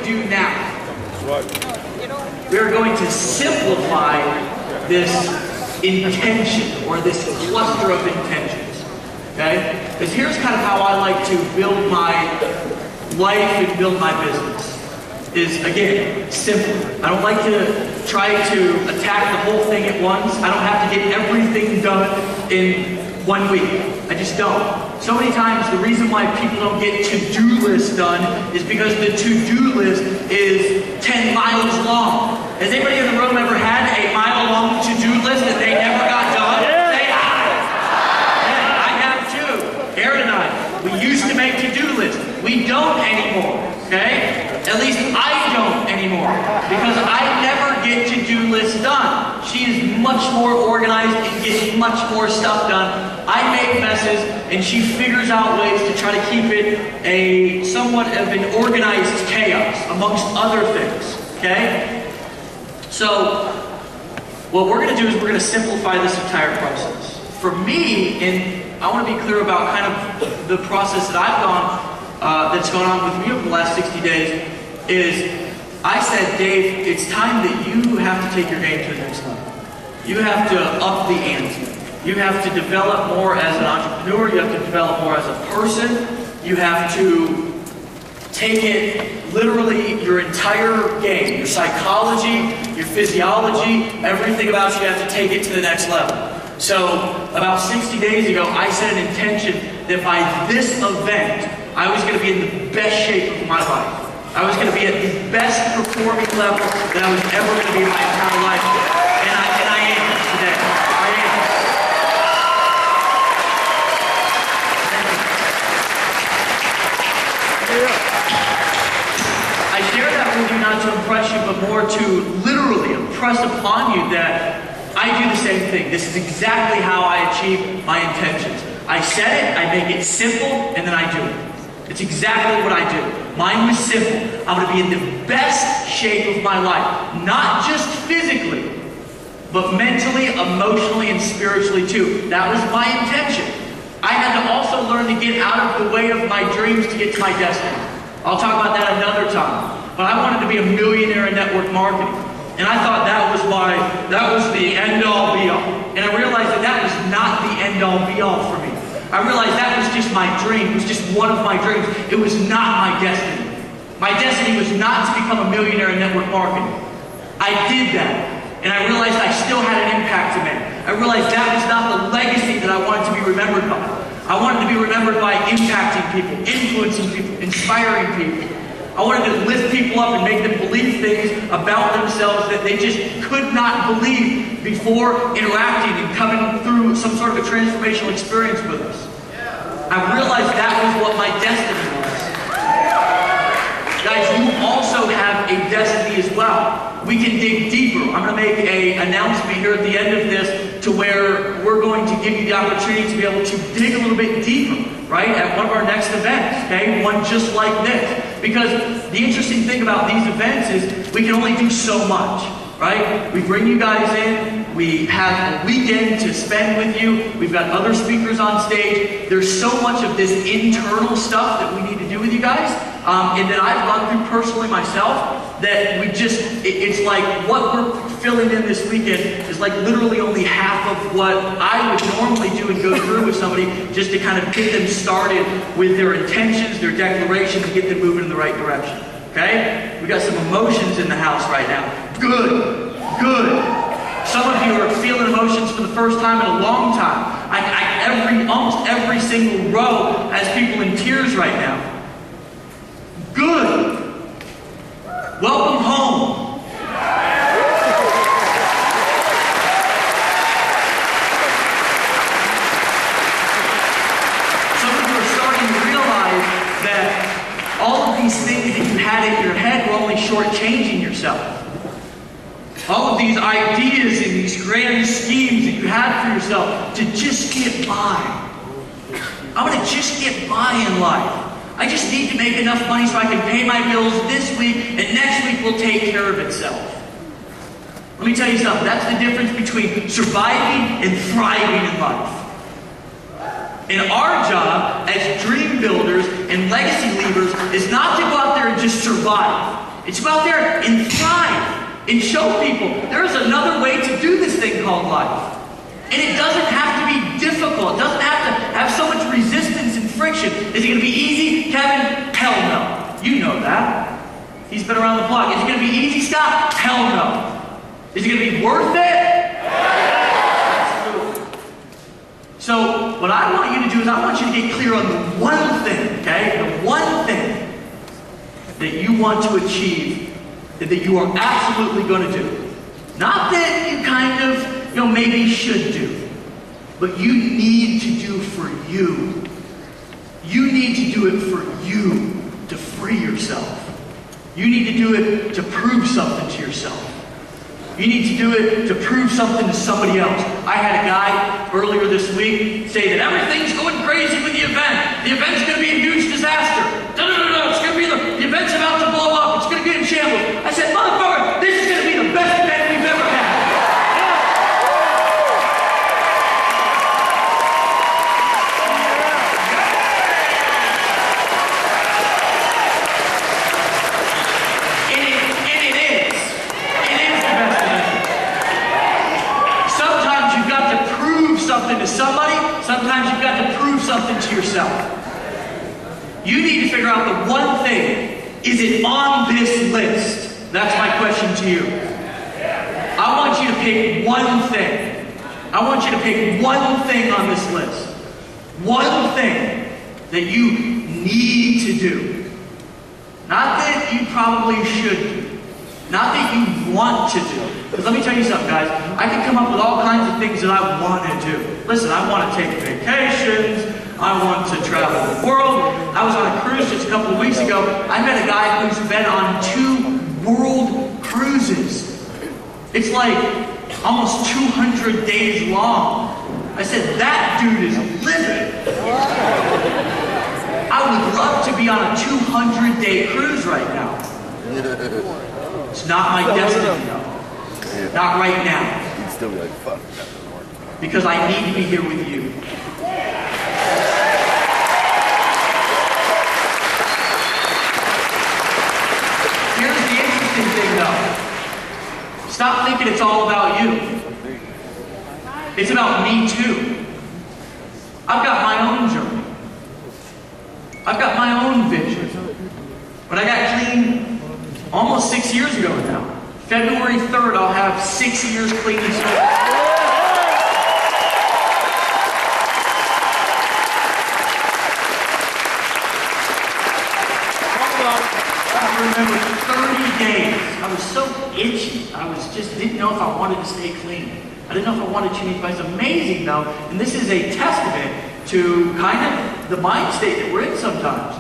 do now, we are going to simplify this intention, or this cluster of intentions. Okay? Because here's kind of how I like to build my life and build my business. Is, again, simple. I don't like to try to attack the whole thing at once. I don't have to get everything done in 1 week. I just don't. So many times the reason why people don't get to-do lists done is because the to-do list is 10 miles long. Has anybody in the room ever had a mile-long to-do list that they never got done? Say hi! Yeah, I have too. Aaron and I, we used to make to-do lists. We don't anymore, okay? At least I don't anymore, because I never get to-do lists done. She is much more organized and gets much more stuff done. I make messes, and she figures out ways to try to keep it a somewhat of an organized chaos, amongst other things, okay? So, what we're going to do is we're going to simplify this entire process. For me, and I want to be clear about kind of the process that I've that's gone on with me over the last 60 days, is I said, Dave, it's time that you have to take your game to the next level. You have to up the ante. You have to develop more as an entrepreneur. You have to develop more as a person. You have to take it literally your entire game, your psychology, your physiology, everything about you have to take it to the next level. So about 60 days ago, I set an intention that by this event, I was going to be in the best shape of my life. I was going to be at the best performing level that I was ever going to be in my entire life. And I am today. I am. I share that with you not to impress you, but more to literally impress upon you that I do the same thing. This is exactly how I achieve my intentions. I set it, I make it simple, and then I do it. It's exactly what I do. Mine was simple. I'm going to be in the best shape of my life. Not just physically, but mentally, emotionally, and spiritually too. That was my intention. I had to also learn to get out of the way of my dreams to get to my destiny. I'll talk about that another time. But I wanted to be a millionaire in network marketing. And I thought that was the end-all, be-all. And I realized that that was not the end-all, be-all for me. I realized that was just my dream. It was just one of my dreams. It was not my destiny. My destiny was not to become a millionaire in network marketing. I did that. And I realized I still had an impact to make. I realized that was not the legacy that I wanted to be remembered by. I wanted to be remembered by impacting people, influencing people, inspiring people. I wanted to lift people up and make them believe things about themselves that they just could not believe before interacting and coming through some sort of a transformational experience with us. I realized that was what my destiny was. Guys, you also have a destiny as well. We can dig deeper. I'm going to make an announcement here at the end of this to where we're going to give you the opportunity to be able to dig a little bit deeper, right, at one of our next events, okay? One just like this. Because the interesting thing about these events is we can only do so much, right? We bring you guys in, we have a weekend to spend with you, we've got other speakers on stage. There's so much of this internal stuff that we need to do with you guys, and that I've gone through personally myself, that it's like what we're filling in this weekend is like literally only half of what I would normally do and go through with somebody just to kind of get them started with their intentions, their declarations, and get them moving in the right direction. Okay? We got some emotions in the house right now. Good. Good. Some of you are feeling emotions for the first time in a long time. Almost every single row has people in tears right now. Good. Welcome home. Some of you are starting to realize that all of these things that you had in your head were only shortchanging yourself. All of these ideas and these grand schemes that you had for yourself to just get by. I'm going to just get by in life. I just need to make enough money so I can pay my bills this week, and next week will take care of itself. Let me tell you something. That's the difference between surviving and thriving in life. And our job as dream builders and legacy leavers is not to go out there and just survive. It's to go out there and thrive and show people there's another way to do this thing called life. And it doesn't have to be difficult. It doesn't have to have so much resistance and friction. Is it going to be easy, Kevin? Hell no. You know that. He's been around the block. Is it going to be easy, Scott? Hell no. Is it going to be worth it? Absolutely. So what I want you to do is I want you to get clear on the one thing, okay? The one thing that you want to achieve, that you are absolutely going to do. Not that you kind of, maybe should do, but you need to do for you. You need to do it for you to free yourself. You need to do it to prove something to yourself. You need to do it to prove something to somebody else. I had a guy earlier this week say that everything's going crazy with the event. The event's going to be a huge disaster. No, it's going to be the event's about to blow up. It's going to be in shambles. I said, motherfucker, this is going to be the best event we've ever had. To somebody, sometimes you've got to prove something to yourself. You need to figure out the one thing. Is it on this list? That's my question to you. I want you to pick one thing. I want you to pick one thing on this list. One thing that you need to do. Not that you probably should do. Not that you want to do. Because let me tell you something, guys. I can come up with all kinds of things that I want to do. Listen, I want to take vacations. I want to travel the world. I was on a cruise just a couple of weeks ago. I met a guy who's been on 2 world cruises. It's like almost 200 days long. I said, that dude is living. I would love to be on a 200-day cruise right now. It's not my destiny, though. Not right now. You'd still be like, fuck, that doesn't work. Because I need to be here with you. Here's the interesting thing, though. Stop thinking it's all about you. It's about me, too. I've got my own journey. I've got my own vision. When I got clean almost 6 years ago now. February 3rd, I'll have 6 years clean and sober. I remember 30 days. I was so itchy. I didn't know if I wanted to stay clean. I didn't know if I wanted to change. But it's amazing, though, and this is a testament to kind of the mind state that we're in sometimes.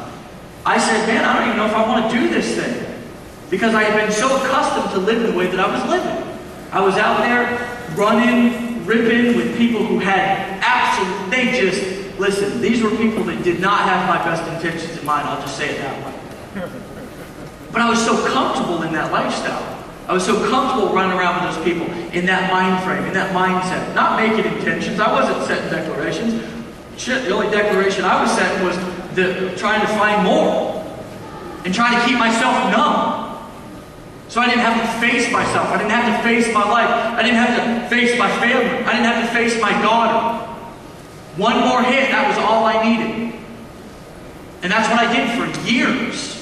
I said, man, I don't even know if I want to do this thing. Because I had been so accustomed to living the way that I was living. I was out there running, ripping with people who had listen, these were people that did not have my best intentions in mind, I'll just say it that way. But I was so comfortable in that lifestyle. I was so comfortable running around with those people in that mind frame, in that mindset. Not making intentions, I wasn't setting declarations. Shit, the only declaration I was setting was trying to find more. And trying to keep myself numb. So I didn't have to face myself. I didn't have to face my life. I didn't have to face my family. I didn't have to face my daughter. One more hit, that was all I needed. And that's what I did for years.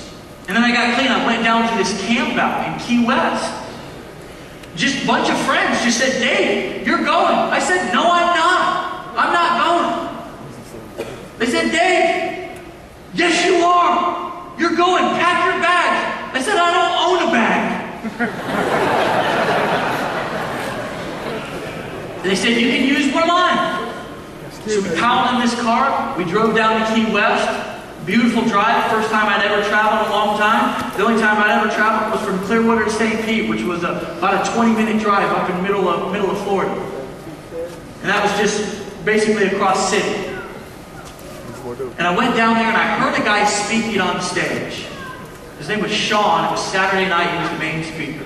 And then I got clean. I went down to this camp out in Key West. Just a bunch of friends just said, Dave, you're going. I said, no, I'm not. I'm not going. They said, Dave, yes, you are. You're going. Pack your bags. I said, I don't own a bag. They said, you can use one of mine. So we piled in this car. We drove down to Key West. Beautiful drive. First time I'd ever traveled in a long time. The only time I'd ever traveled was from Clearwater to St. Pete, which was about a 20-minute drive up in the middle of Florida. And that was just basically across city. And I went down there and I heard a guy speaking on stage. His name was Sean. It was Saturday night. He was the main speaker.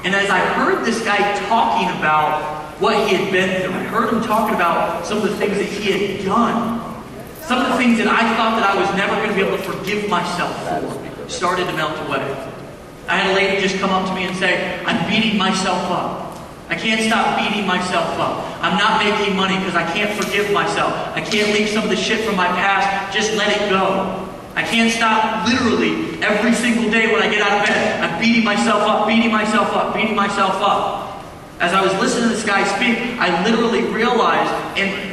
And as I heard this guy talking about what he had been through, I heard him talking about some of the things that he had done. Some of the things that I thought that I was never going to be able to forgive myself for started to melt away. I had a lady just come up to me and say, I'm beating myself up. I can't stop beating myself up. I'm not making money because I can't forgive myself. I can't leave some of the shit from my past, just let it go. I can't stop literally every single day when I get out of bed. I'm beating myself up, beating myself up, beating myself up. As I was listening to this guy speak, I literally realized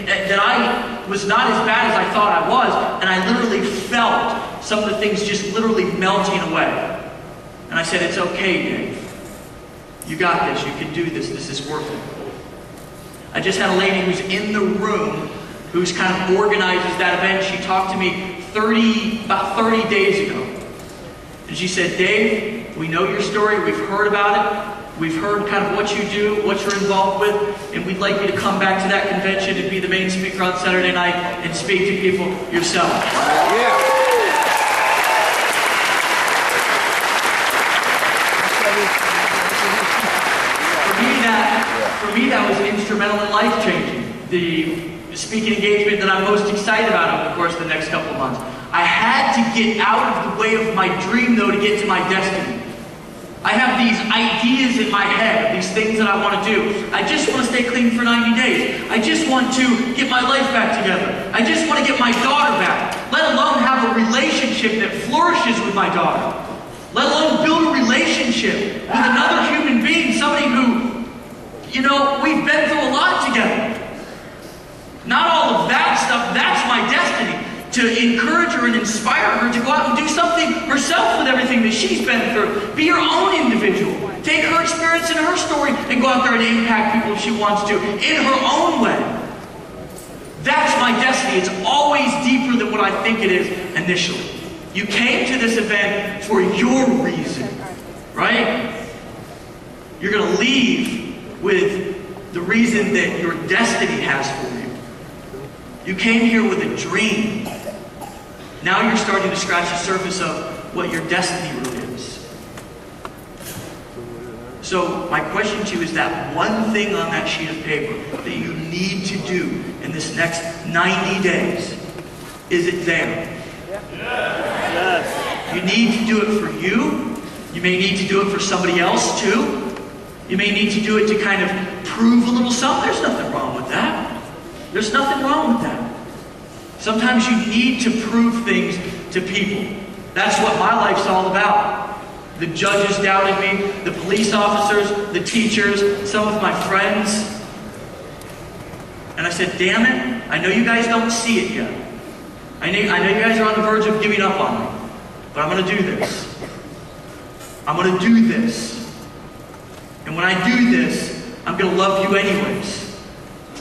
that I was not as bad as I thought I was, and I literally felt some of the things just literally melting away. And I said, it's okay, Dave. You got this. You can do this. This is worth it. I just had a lady who's in the room who's kind of organizes that event. She talked to me about 30 days ago. And she said, Dave, we know your story. We've heard about it. We've heard kind of what you do, what you're involved with. And we'd like you to come back to that convention and be the main speaker on Saturday night and speak to people yourself. Yeah. For me, that was instrumental and life-changing. The speaking engagement that I'm most excited about over the course of the next couple of months. I had to get out of the way of my dream, though, to get to my destiny. I have these ideas in my head, these things that I want to do. I just want to stay clean for 90 days. I just want to get my life back together. I just want to get my daughter back, let alone have a relationship that flourishes with my daughter. Let alone build a relationship with another human being, somebody who, you know, we've been through a lot together. Not all of that stuff, that's my destiny. To encourage her and inspire her to go out and do something herself with everything that she's been through. Be her own individual. Take her experience and her story and go out there and impact people if she wants to, in her own way. That's my destiny. It's always deeper than what I think it is initially. You came to this event for your reason, right? You're going to leave with the reason that your destiny has for you. You came here with a dream. Now you're starting to scratch the surface of what your destiny really is. So my question to you is that one thing on that sheet of paper that you need to do in this next 90 days, is it there? Yes. You need to do it for you. You may need to do it for somebody else too. You may need to do it to kind of prove a little something. There's nothing wrong with that. There's nothing wrong with that. Sometimes you need to prove things to people. That's what my life's all about. The judges doubted me, the police officers, the teachers, some of my friends. And I said, damn it, I know you guys don't see it yet. I know you guys are on the verge of giving up on me. But I'm going to do this. I'm going to do this. And when I do this, I'm going to love you anyways.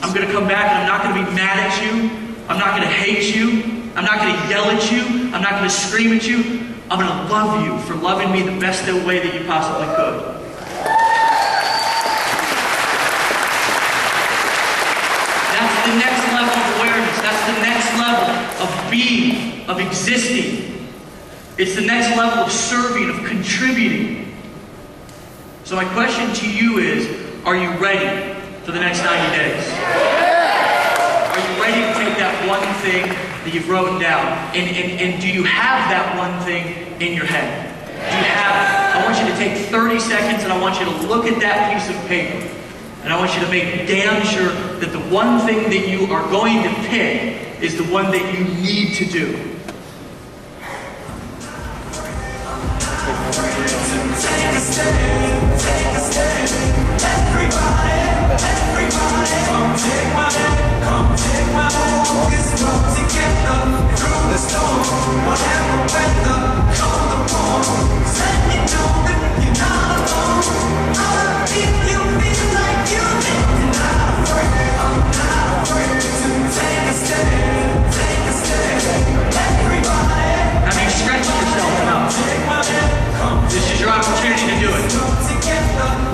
I'm going to come back and I'm not going to be mad at you. I'm not going to hate you. I'm not going to yell at you. I'm not going to scream at you. I'm going to love you for loving me the best way that you possibly could. That's the next level of awareness. That's the next level of being, of existing. It's the next level of serving, of contributing. So my question to you is, are you ready for the next 90 days? Are you ready to take that one thing that you've written down? And do you have that one thing in your head? Do you have it? I want you to take 30 seconds and I want you to look at that piece of paper. And I want you to make damn sure that the one thing that you are going to pick is the one that you need to do. Have you stretched yourself enough? This is your opportunity to do it.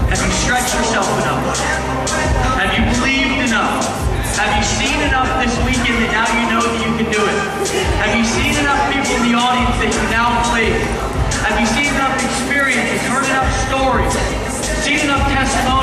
Have you stretched yourself enough? Have you believed enough? Have you seen enough this weekend that now you know that you can do it? Have you seen enough people in the audience that you now believe? Have you seen enough experiences, heard enough stories, seen enough testimonies?